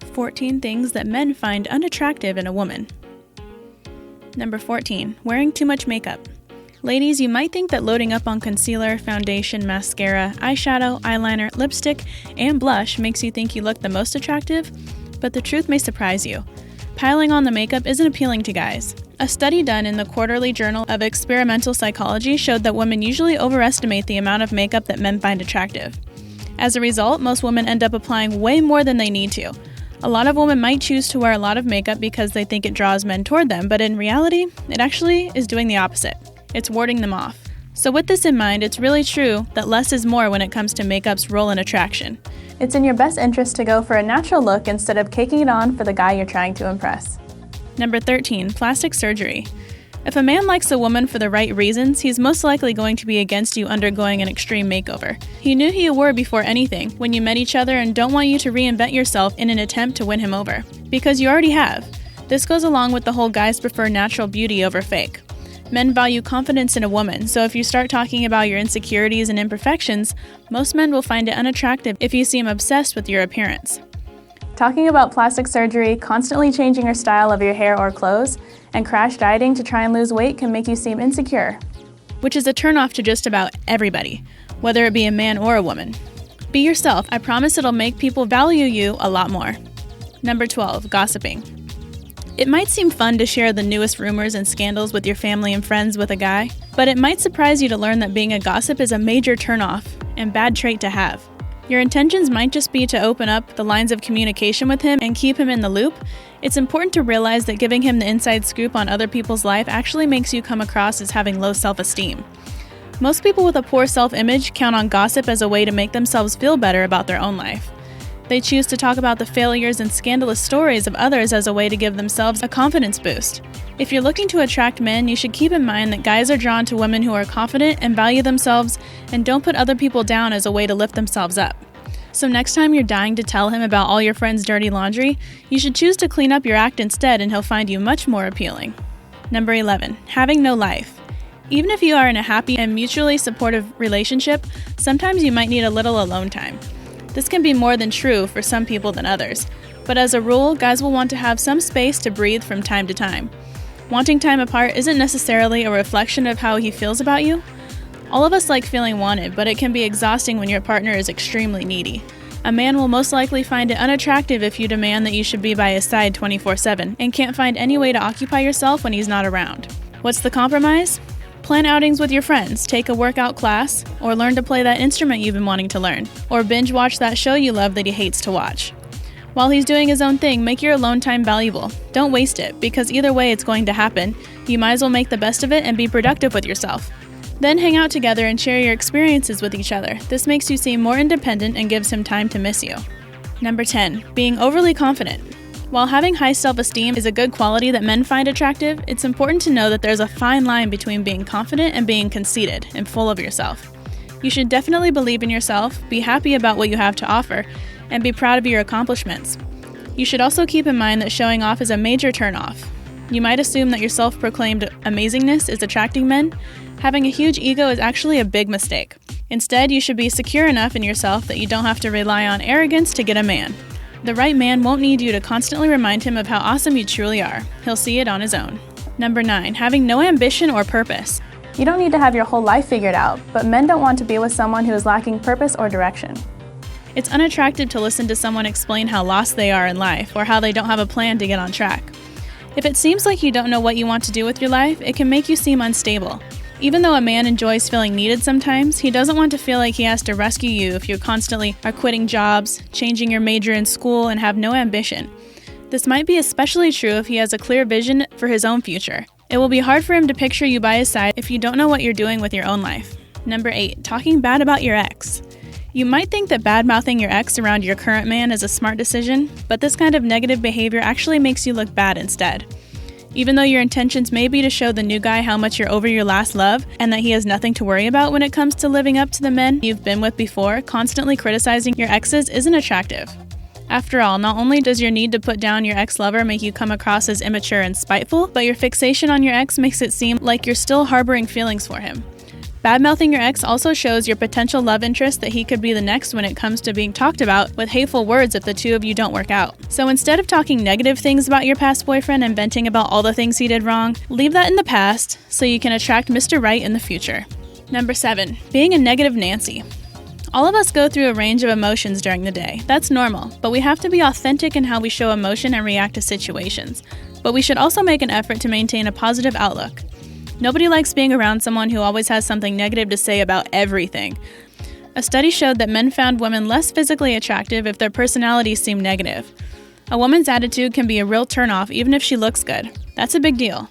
14 things that men find unattractive in a woman. Number 14. Wearing too much makeup. Ladies, you might think that loading up on concealer, foundation, mascara, eyeshadow, eyeliner, lipstick, and blush makes you think you look the most attractive, but the truth may surprise you. Piling on the makeup isn't appealing to guys. A study done in the Quarterly Journal of Experimental Psychology showed that women usually overestimate the amount of makeup that men find attractive. As a result, most women end up applying way more than they need to. A lot of women might choose to wear a lot of makeup because they think it draws men toward them, but in reality, it actually is doing the opposite. It's warding them off. So with this in mind, it's really true that less is more when it comes to makeup's role in attraction. It's in your best interest to go for a natural look instead of caking it on for the guy you're trying to impress. Number 13. Plastic surgery. If a man likes a woman for the right reasons, he's most likely going to be against you undergoing an extreme makeover. He knew who you were before anything, when you met each other, and don't want you to reinvent yourself in an attempt to win him over. Because you already have. This goes along with the whole guys prefer natural beauty over fake. Men value confidence in a woman, so if you start talking about your insecurities and imperfections, most men will find it unattractive if you seem obsessed with your appearance. Talking about plastic surgery, constantly changing your style of your hair or clothes, and crash dieting to try and lose weight can make you seem insecure, which is a turnoff to just about everybody, whether it be a man or a woman. Be yourself. I promise it'll make people value you a lot more. Number 12. Gossiping. It might seem fun to share the newest rumors and scandals with your family and friends with a guy, but it might surprise you to learn that being a gossip is a major turnoff and bad trait to have. Your intentions might just be to open up the lines of communication with him and keep him in the loop. It's important to realize that giving him the inside scoop on other people's life actually makes you come across as having low self-esteem. Most people with a poor self-image count on gossip as a way to make themselves feel better about their own life. They choose to talk about the failures and scandalous stories of others as a way to give themselves a confidence boost. If you're looking to attract men, you should keep in mind that guys are drawn to women who are confident and value themselves and don't put other people down as a way to lift themselves up. So next time you're dying to tell him about all your friends' dirty laundry, you should choose to clean up your act instead and he'll find you much more appealing. Number 11. Having no life. Even if you are in a happy and mutually supportive relationship, sometimes you might need a little alone time. This can be more than true for some people than others, but as a rule, guys will want to have some space to breathe from time to time. Wanting time apart isn't necessarily a reflection of how he feels about you. All of us like feeling wanted, but it can be exhausting when your partner is extremely needy. A man will most likely find it unattractive if you demand that you should be by his side 24/7 and can't find any way to occupy yourself when he's not around. What's the compromise? Plan outings with your friends, take a workout class, or learn to play that instrument you've been wanting to learn, or binge watch that show you love that he hates to watch. While he's doing his own thing, make your alone time valuable. Don't waste it, because either way it's going to happen. You might as well make the best of it and be productive with yourself. Then hang out together and share your experiences with each other. This makes you seem more independent and gives him time to miss you. Number 10. Being overly confident. While having high self-esteem is a good quality that men find attractive, it's important to know that there's a fine line between being confident and being conceited and full of yourself. You should definitely believe in yourself, be happy about what you have to offer, and be proud of your accomplishments. You should also keep in mind that showing off is a major turnoff. You might assume that your self-proclaimed amazingness is attracting men. Having a huge ego is actually a big mistake. Instead, you should be secure enough in yourself that you don't have to rely on arrogance to get a man. The right man won't need you to constantly remind him of how awesome you truly are. He'll see it on his own. Number 9. Having no ambition or purpose. You don't need to have your whole life figured out, but men don't want to be with someone who is lacking purpose or direction. It's unattractive to listen to someone explain how lost they are in life or how they don't have a plan to get on track. If it seems like you don't know what you want to do with your life, it can make you seem unstable. Even though a man enjoys feeling needed sometimes, he doesn't want to feel like he has to rescue you if you constantly are quitting jobs, changing your major in school, and have no ambition. This might be especially true if he has a clear vision for his own future. It will be hard for him to picture you by his side if you don't know what you're doing with your own life. Number 8. Talking bad about your ex. You might think that bad-mouthing your ex around your current man is a smart decision, but this kind of negative behavior actually makes you look bad instead. Even though your intentions may be to show the new guy how much you're over your last love and that he has nothing to worry about when it comes to living up to the men you've been with before, constantly criticizing your exes isn't attractive. After all, not only does your need to put down your ex-lover make you come across as immature and spiteful, but your fixation on your ex makes it seem like you're still harboring feelings for him. Bad-mouthing your ex also shows your potential love interest that he could be the next when it comes to being talked about with hateful words if the two of you don't work out. So instead of talking negative things about your past boyfriend and venting about all the things he did wrong, leave that in the past so you can attract Mr. Right in the future. Number 7, being a negative Nancy. All of us go through a range of emotions during the day. That's normal, but we have to be authentic in how we show emotion and react to situations. But we should also make an effort to maintain a positive outlook. Nobody likes being around someone who always has something negative to say about everything. A study showed that men found women less physically attractive if their personalities seemed negative. A woman's attitude can be a real turnoff even if she looks good. That's a big deal.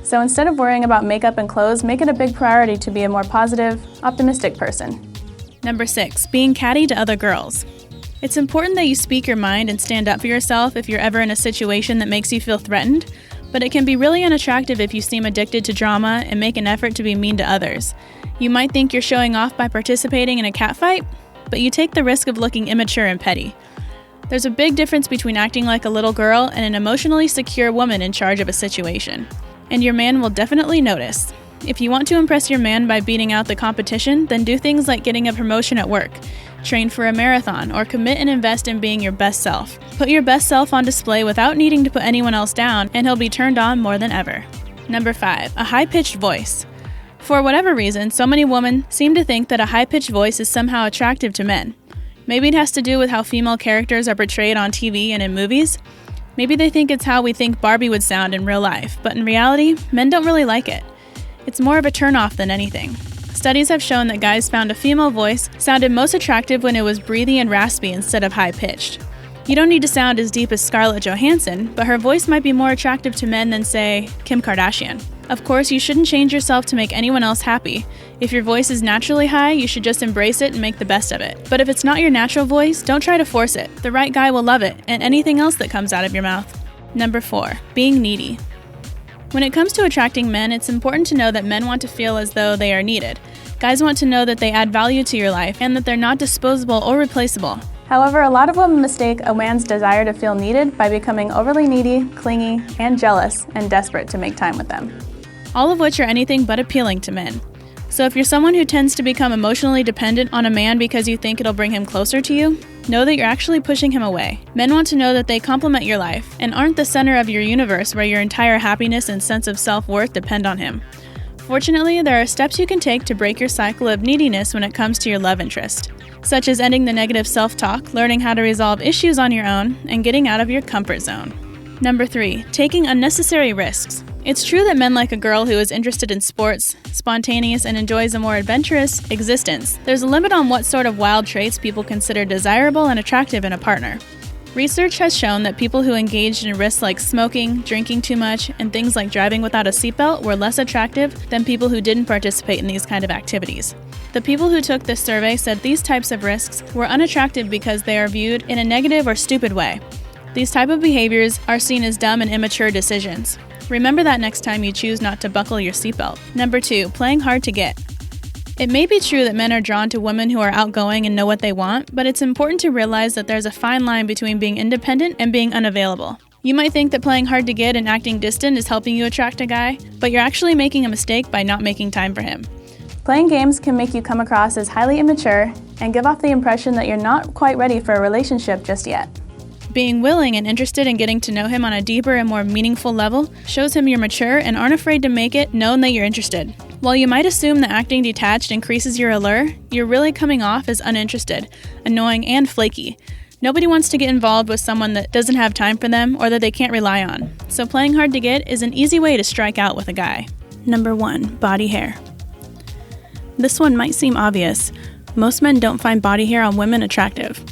So instead of worrying about makeup and clothes, make it a big priority to be a more positive, optimistic person. Number 6, being catty to other girls. It's important that you speak your mind and stand up for yourself if you're ever in a situation that makes you feel threatened. But it can be really unattractive if you seem addicted to drama and make an effort to be mean to others. You might think you're showing off by participating in a catfight, but you take the risk of looking immature and petty. There's a big difference between acting like a little girl and an emotionally secure woman in charge of a situation. And your man will definitely notice. If you want to impress your man by beating out the competition, then do things like getting a promotion at work, train for a marathon, or commit and invest in being your best self. Put your best self on display without needing to put anyone else down, and he'll be turned on more than ever. Number 5, a high-pitched voice. For whatever reason, so many women seem to think that a high-pitched voice is somehow attractive to men. Maybe it has to do with how female characters are portrayed on TV and in movies. Maybe they think it's how we think Barbie would sound in real life, but in reality, men don't really like it. It's more of a turnoff than anything. Studies have shown that guys found a female voice sounded most attractive when it was breathy and raspy instead of high-pitched. You don't need to sound as deep as Scarlett Johansson, but her voice might be more attractive to men than, say, Kim Kardashian. Of course, you shouldn't change yourself to make anyone else happy. If your voice is naturally high, you should just embrace it and make the best of it. But if it's not your natural voice, don't try to force it. The right guy will love it, and anything else that comes out of your mouth. Number 4, being needy. When it comes to attracting men, it's important to know that men want to feel as though they are needed. Guys want to know that they add value to your life and that they're not disposable or replaceable. However, a lot of women mistake a man's desire to feel needed by becoming overly needy, clingy, and jealous, and desperate to make time with them. All of which are anything but appealing to men. So if you're someone who tends to become emotionally dependent on a man because you think it'll bring him closer to you, know that you're actually pushing him away. Men want to know that they complement your life and aren't the center of your universe where your entire happiness and sense of self-worth depend on him. Fortunately, there are steps you can take to break your cycle of neediness when it comes to your love interest, such as ending the negative self-talk, learning how to resolve issues on your own, and getting out of your comfort zone. Number 3, taking unnecessary risks. It's true that men like a girl who is interested in sports, spontaneous, and enjoys a more adventurous existence. There's a limit on what sort of wild traits people consider desirable and attractive in a partner. Research has shown that people who engaged in risks like smoking, drinking too much, and things like driving without a seatbelt were less attractive than people who didn't participate in these kind of activities. The people who took this survey said these types of risks were unattractive because they are viewed in a negative or stupid way. These type of behaviors are seen as dumb and immature decisions. Remember that next time you choose not to buckle your seatbelt. Number 2, playing hard to get. It may be true that men are drawn to women who are outgoing and know what they want, but it's important to realize that there's a fine line between being independent and being unavailable. You might think that playing hard to get and acting distant is helping you attract a guy, but you're actually making a mistake by not making time for him. Playing games can make you come across as highly immature and give off the impression that you're not quite ready for a relationship just yet. Being willing and interested in getting to know him on a deeper and more meaningful level shows him you're mature and aren't afraid to make it known that you're interested. While you might assume that acting detached increases your allure, you're really coming off as uninterested, annoying, and flaky. Nobody wants to get involved with someone that doesn't have time for them or that they can't rely on. So playing hard to get is an easy way to strike out with a guy. Number 1, body hair. This one might seem obvious. Most men don't find body hair on women attractive,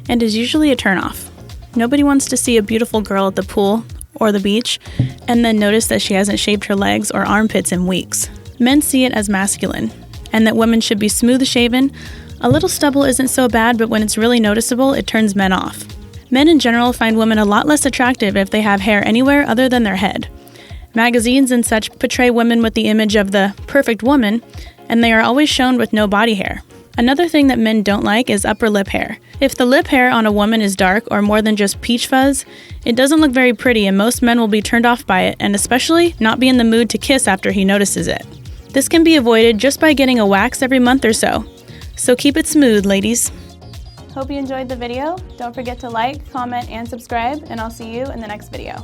and is usually a turnoff. Nobody wants to see a beautiful girl at the pool or the beach and then notice that she hasn't shaved her legs or armpits in weeks. Men see it as masculine, and that women should be smooth-shaven. A little stubble isn't so bad, but when it's really noticeable, it turns men off. Men in general find women a lot less attractive if they have hair anywhere other than their head. Magazines and such portray women with the image of the perfect woman, and they are always shown with no body hair. Another thing that men don't like is upper lip hair. If the lip hair on a woman is dark or more than just peach fuzz, it doesn't look very pretty and most men will be turned off by it and especially not be in the mood to kiss after he notices it. This can be avoided just by getting a wax every month or so. So keep it smooth, ladies. Hope you enjoyed the video. Don't forget to like, comment, and subscribe, and I'll see you in the next video.